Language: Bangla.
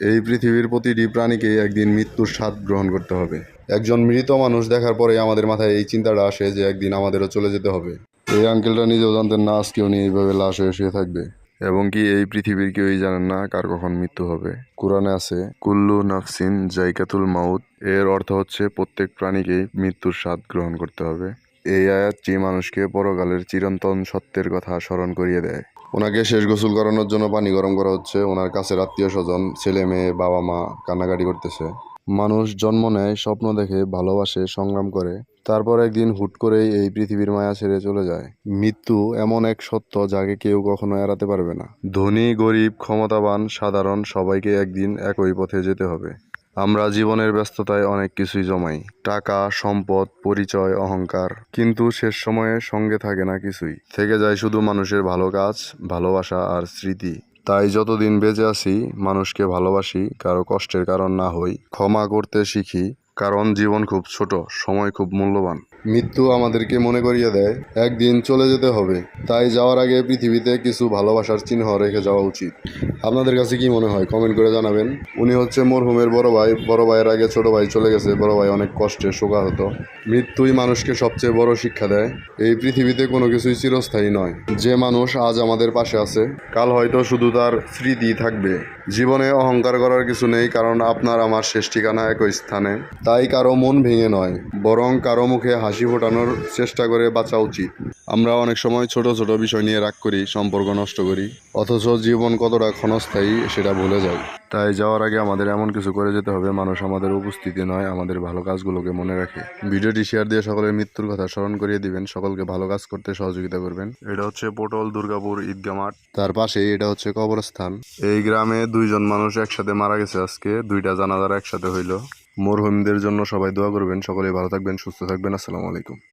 এই পৃথিবীর প্রতিটি প্রাণীকেই একদিন মৃত্যুর স্বাদ গ্রহণ করতে হবে। একজন মৃত মানুষ দেখার পরে আমাদের মাথায় এই চিন্তাটা আসে যে একদিন আমাদেরও চলে যেতে হবে। এই আঙ্কেলটা নিজেও জানতেন না আজকে উনি এইভাবে লাশ হয়ে শুয়ে থাকবে, এবং কি এই পৃথিবীর কেউই জানেন না কার কখন মৃত্যু হবে। কুরআনে আছে কুল্লু নাফসিন জাইকাতুল মাউত, এর অর্থ হচ্ছে প্রত্যেক প্রাণীকেই মৃত্যুর স্বাদ গ্রহণ করতে হবে। এই আয়াতটি মানুষকে পরকালের চিরন্তন সত্যের কথা স্মরণ করিয়ে দেয়। ওনাকে শেষ গোসল করানোর জন্য পানি গরম করা হচ্ছে। ওনার কাছের আত্মীয় স্বজন, ছেলে মেয়ে, বাবা মা কান্নাকাটি করতেছে। মানুষ জন্ম নেয়, স্বপ্ন দেখে, ভালোবাসে, সংগ্রাম করে, তারপর একদিন হুট করেই এই পৃথিবীর মায়া ছেড়ে চলে যায়। মৃত্যু এমন এক সত্য যাকে কেউ কখনো এড়াতে পারবে না। ধনী, গরিব, ক্ষমতাবান, সাধারণ সবাইকে একদিন একই পথে যেতে হবে। আমরা জীবনের ব্যস্ততায় অনেক কিছুই জমাই, টাকা, সম্পদ, পরিচয়, অহংকার, কিন্তু শেষ সময়ে সঙ্গে থাকে না কিছুই। থেকে যায় শুধু মানুষের ভালো কাজ, ভালোবাসা আর স্মৃতি। তাই যতদিন বেঁচে আছি মানুষকে ভালোবাসি, কারো কষ্টের কারণ না হই, ক্ষমা করতে শিখি, কারণ জীবন খুব ছোট, সময় খুব মূল্যবান। মৃত্যু আমাদেরকে মনে করিয়ে দেয় একদিন চলে যেতে হবে, তাই যাওয়ার আগে পৃথিবীতে কিছু ভালোবাসার চিহ্ন রেখে যাওয়া উচিত। আপনাদের কাছে কি মনে হয় কমেন্ট করে জানাবেন। উনি হচ্ছে মরহুমের বড় ভাই। বড় ভাইয়ের আগে ছোট ভাই চলে গেছে। বড় ভাই অনেক কষ্টে শোকাহত। মৃত্যুই মানুষকে সবচেয়ে বড় শিক্ষা দেয়। এই পৃথিবীতে কোনো কিছুই চিরস্থায়ী নয়। যে মানুষ আজ আমাদের পাশে আছে, কাল হয়তো শুধু তার স্মৃতি থাকবে। জীবনে অহংকার করার কিছু নেই, কারণ আপনার আমার শেষ ঠিকানা একই স্থানে। তাই কারো মন ভেঙে নয়, বরং কারো মুখে হাসি ফোটানোর চেষ্টা করে বাঁচা উচিত। আমরা অনেক সময় ছোট ছোট বিষয় নিয়ে রাগ করি, সম্পর্ক নষ্ট করি, অথচ জীবন কতটা ক্ষণস্থায়ী সেটা ভুলে যাই। তাই যাওয়ার আগে আমাদের এমন কিছু করে যেতে হবে মানুষ আমাদের উপস্থিতি নয়, আমাদের ভালো কাজগুলোকে মনে রাখে। ভিডিওটি শেয়ার দিয়ে সকলের মৃত্যুর কথা স্মরণ করিয়ে দিবেন, সকলকে ভালো কাজ করতে সহযোগিতা করবেন। এটা হচ্ছে পটল দুর্গাপুর ঈদগাহ মাঠ, তার পাশেই এটা হচ্ছে কবরস্থান। এই গ্রামে দুইজন মানুষ একসাথে মারা গেছে আজকে, দুইটা জানাজার একসাথে হইল। মরহুমদের জন্য সবাই দোয়া করবেন। সকলেই ভালো থাকবেন, সুস্থ থাকবেন। আসসালামু আলাইকুম।